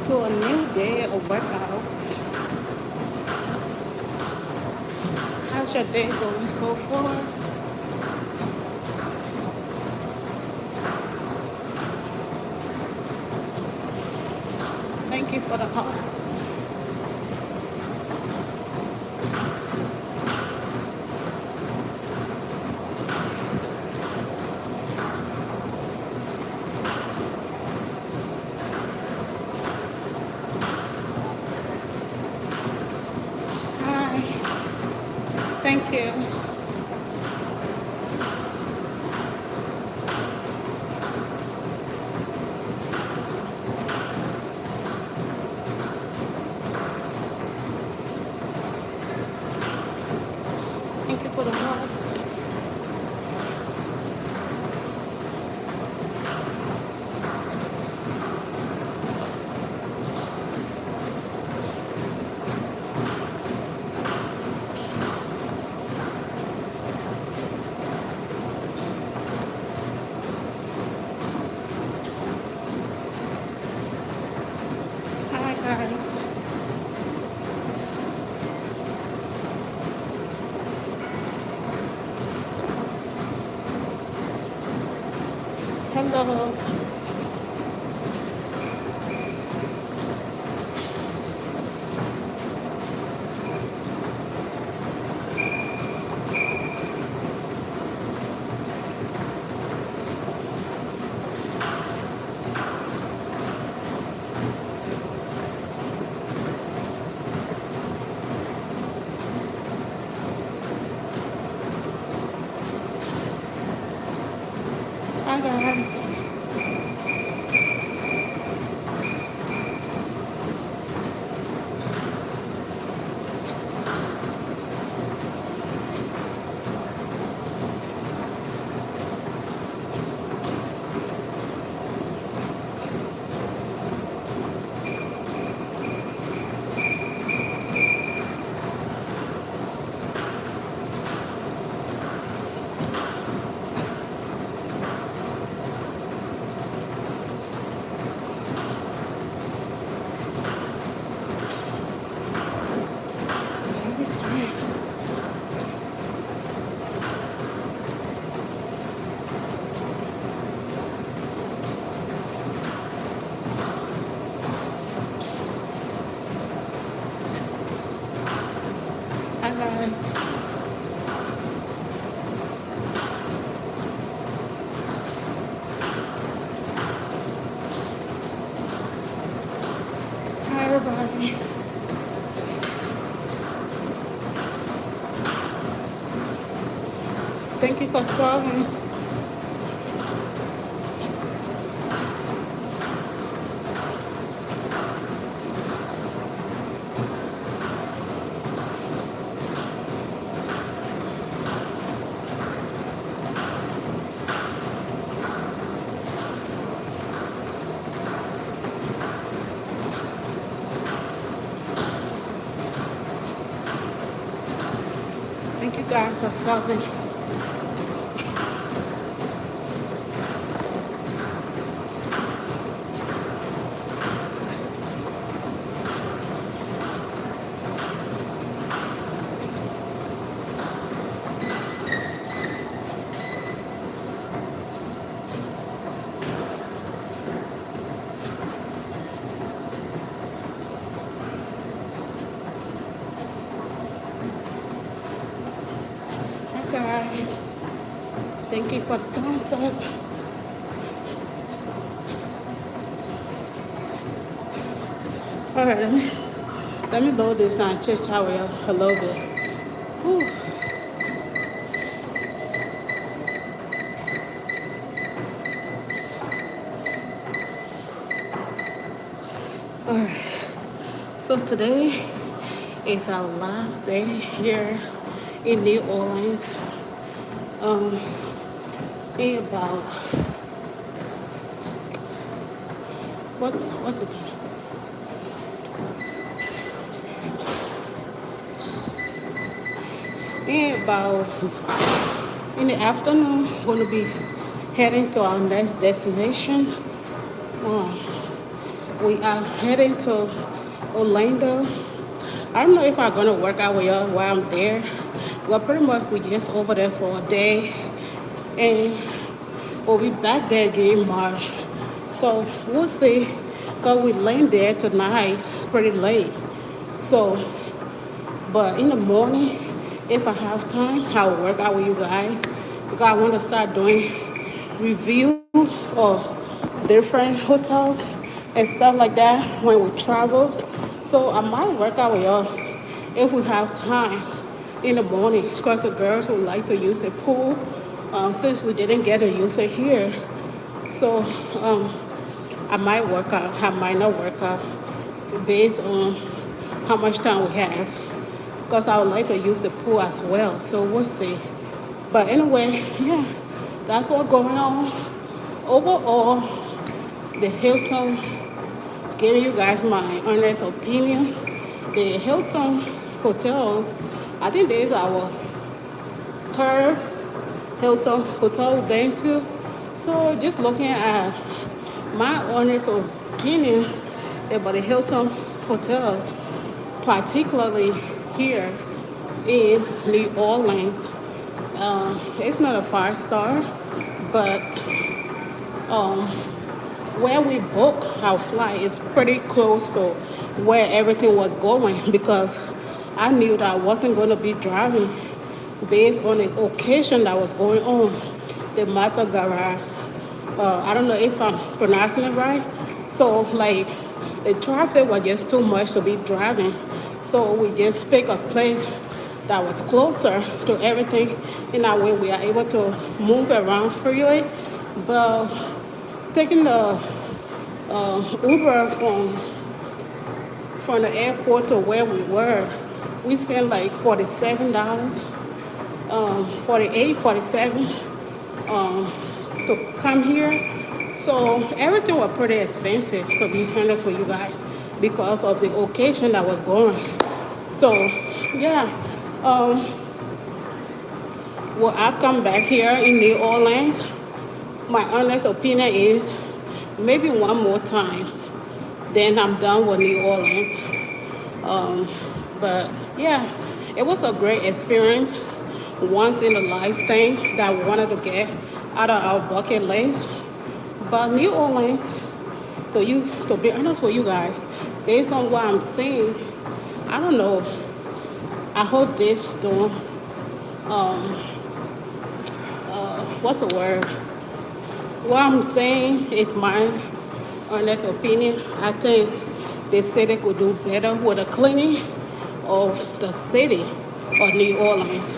to a new day of workout. How's your day going so far? Thank you for the hearts. Hi. Thank you. Thank you for the hearts. Hi guys. Hello. Hi guys. Hi guys. Hi everybody. Thank you for solving. Thank you guys for solving. Hi guys. Thank you for the thumbs up. All right, let me load this and check how we load it. Whew. All right. So today is our last day here in New Orleans. Um, in about what's it? In about in the afternoon, we're gonna be heading to our next destination. Uh, We are heading to Orlando. I don't know if I'm gonna work out with y'all while I'm there. Well, pretty much we just over there for a day, and we'll be back there again in March. So we'll see. Cause we land there tonight, pretty late. So, but in the morning, if I have time, I'll work out with you guys because I want to start doing reviews of different hotels and stuff like that when we travel. So I might work out with y'all if we have time in the morning because the girls would like to use the pool since we didn't get to use it here. So I might work out, I might not work out based on how much time we have because I would like to use the pool as well. So we'll see. But anyway, yeah, that's what's going on. Overall, the Hilton, giving you guys my honest opinion, the Hilton hotels, I think this is our third Hilton hotel we've been to. So just looking at my honest opinion about the Hilton hotels, particularly here in New Orleans. It's not a 5-star, but where we booked our flight is pretty close to where everything was going because I knew that I wasn't going to be driving based on the occasion that was going on, the Mata Garage. I don't know if I'm pronouncing it right. So like the traffic was just too much to be driving. So we just picked a place that was closer to everything. In that way we are able to move around freely. But taking the Uber from the airport to where we were, we spent like $47, 48, 47 to come here. So everything was pretty expensive, to be honest with you guys, because of the occasion that was going. So yeah, well, I come back here in New Orleans. My honest opinion is maybe one more time, then I'm done with New Orleans. But yeah, it was a great experience, once in a lifetime that we wanted to get out of our bucket list. But New Orleans, to be honest with you guys, based on what I'm seeing, I don't know. I hope this don't. What's the word? What I'm saying is my honest opinion. I think the city could do better with the cleaning of the city of New Orleans.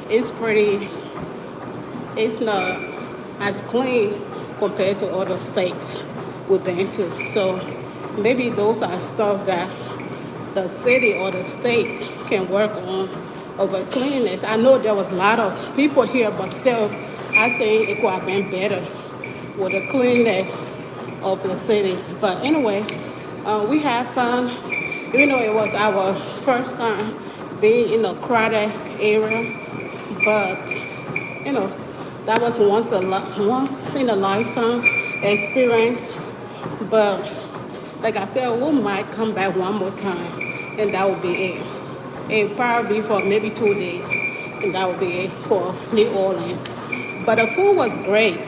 It's pretty. It's not as clean compared to other states we've been to. So maybe those are stuff that the city or the states can work on over cleanliness. I know there was a lot of people here, but still, I think it could have been better with the cleanliness of the city. But anyway, we had fun. Even though it was our first time being in a crowded area, but that was once in a lifetime experience. But like I said, we might come back one more time, and that would be it. It probably for maybe 2 days, and that would be it for New Orleans. But the food was great.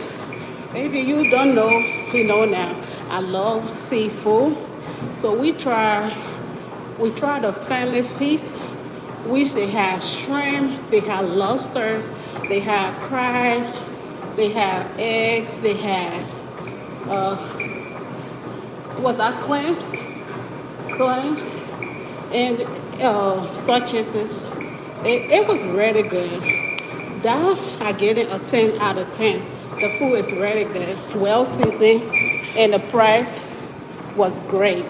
If you don't know, you know now. I love seafood, so we tried the family feast, which they had shrimp, they had lobsters, they had crabs, they had eggs, they had what's that, clams, and sausages. It was really good. That I get it a 10 out of 10. The food is really good, well seasoned, and the price was great.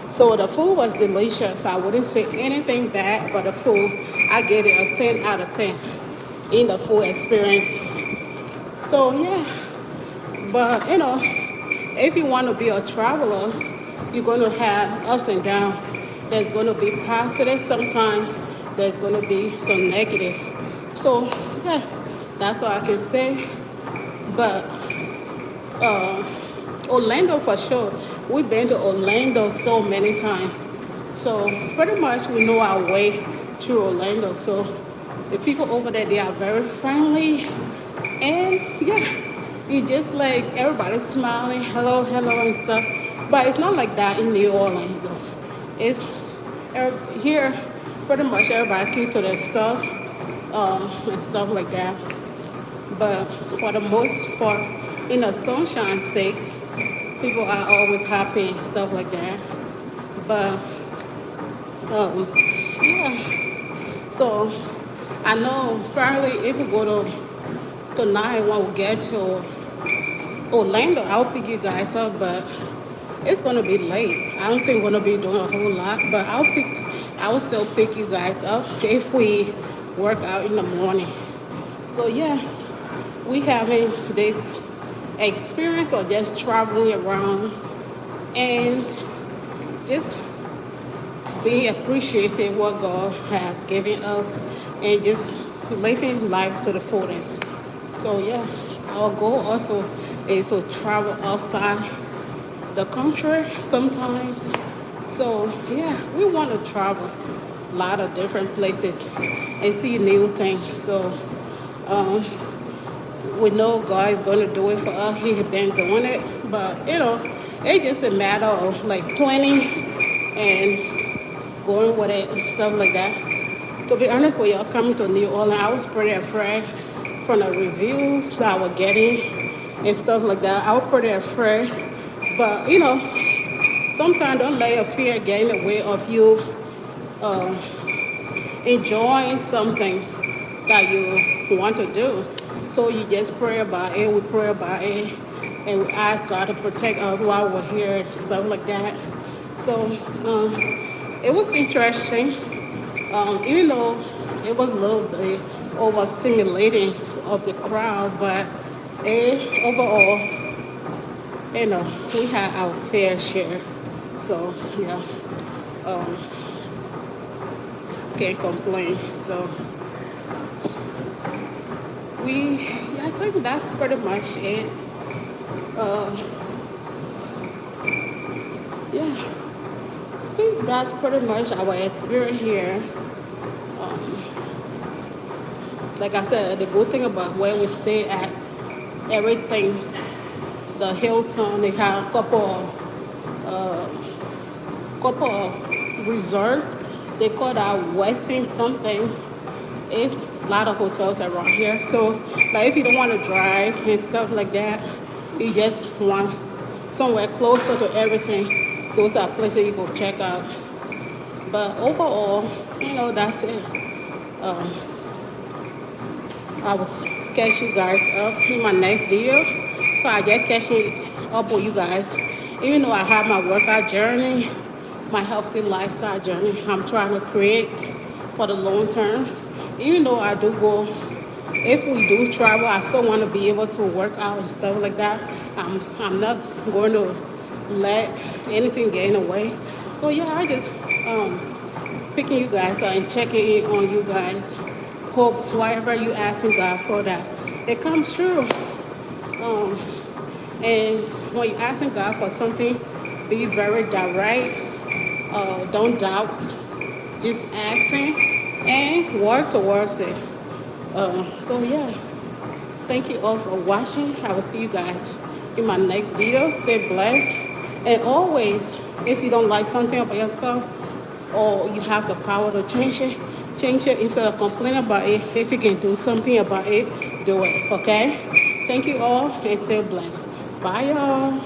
So the food was delicious. I wouldn't say anything bad, but the food, I get it a 10 out of 10 in the food experience. So yeah, but if you want to be a traveler, you're going to have ups and downs. There's going to be positive sometimes. There's going to be some negative. So yeah, that's all I can say. But Orlando for sure. We've been to Orlando so many times. So pretty much we know our way through Orlando. So the people over there, they are very friendly. And yeah, you just like everybody's smiling, hello, hello and stuff. But it's not like that in New Orleans though. It's here pretty much everybody keep to themselves and stuff like that. But for the most part, in the sunshine states, people are always happy and stuff like that. But yeah, so I know probably if we go to tonight when we get to Orlando, I'll pick you guys up, but it's gonna be late. I don't think we're gonna be doing a whole lot, but I will still pick you guys up if we work out in the morning. So yeah, we having this experience of just traveling around and just being appreciative what God has given us and just living life to the fullest. So yeah, our goal also is to travel outside the country sometimes. So yeah, we want to travel a lot of different places and see new things. So we know God is going to do it for us. He has been doing it, but it's just a matter of like planning and going with it and stuff like that. To be honest with you, coming to New Orleans, I was pretty afraid from the reviews that I was getting and stuff like that. I was pretty afraid, but sometimes don't let your fear get in the way of you enjoying something that you want to do. So you just pray about it, we pray about it, and we ask God to protect us while we're here and stuff like that. So it was interesting, even though it was a little bit overstimulating of the crowd, but overall, we had our fair share. So yeah, can't complain. So I think that's pretty much it. Yeah, I think that's pretty much our experience here. Like I said, the good thing about where we stay at, everything, the Hilton, they have a couple of resorts. They call that Westin something. It's a lot of hotels around here. So, like if you don't want to drive and stuff like that, you just want somewhere closer to everything. Those are places you go check out. But overall, that's it. I will catch you guys up in my next video. So I get catching up with you guys. Even though I have my workout journey, my healthy lifestyle journey I'm trying to create for the long term. Even though I do go, if we do travel, I still want to be able to work out and stuff like that. I'm not going to let anything get in the way. So yeah, I just picking you guys up and checking in on you guys. Hope whatever you asking God for that, it comes true. And when you're asking God for something, be very direct. Don't doubt. Just asking and work towards it. So yeah, thank you all for watching. I will see you guys in my next video. Stay blessed. And always, if you don't like something about yourself or you have the power to change it instead of complaining about it. If you can do something about it, do it. Okay? Thank you all and stay blessed. Bye y'all.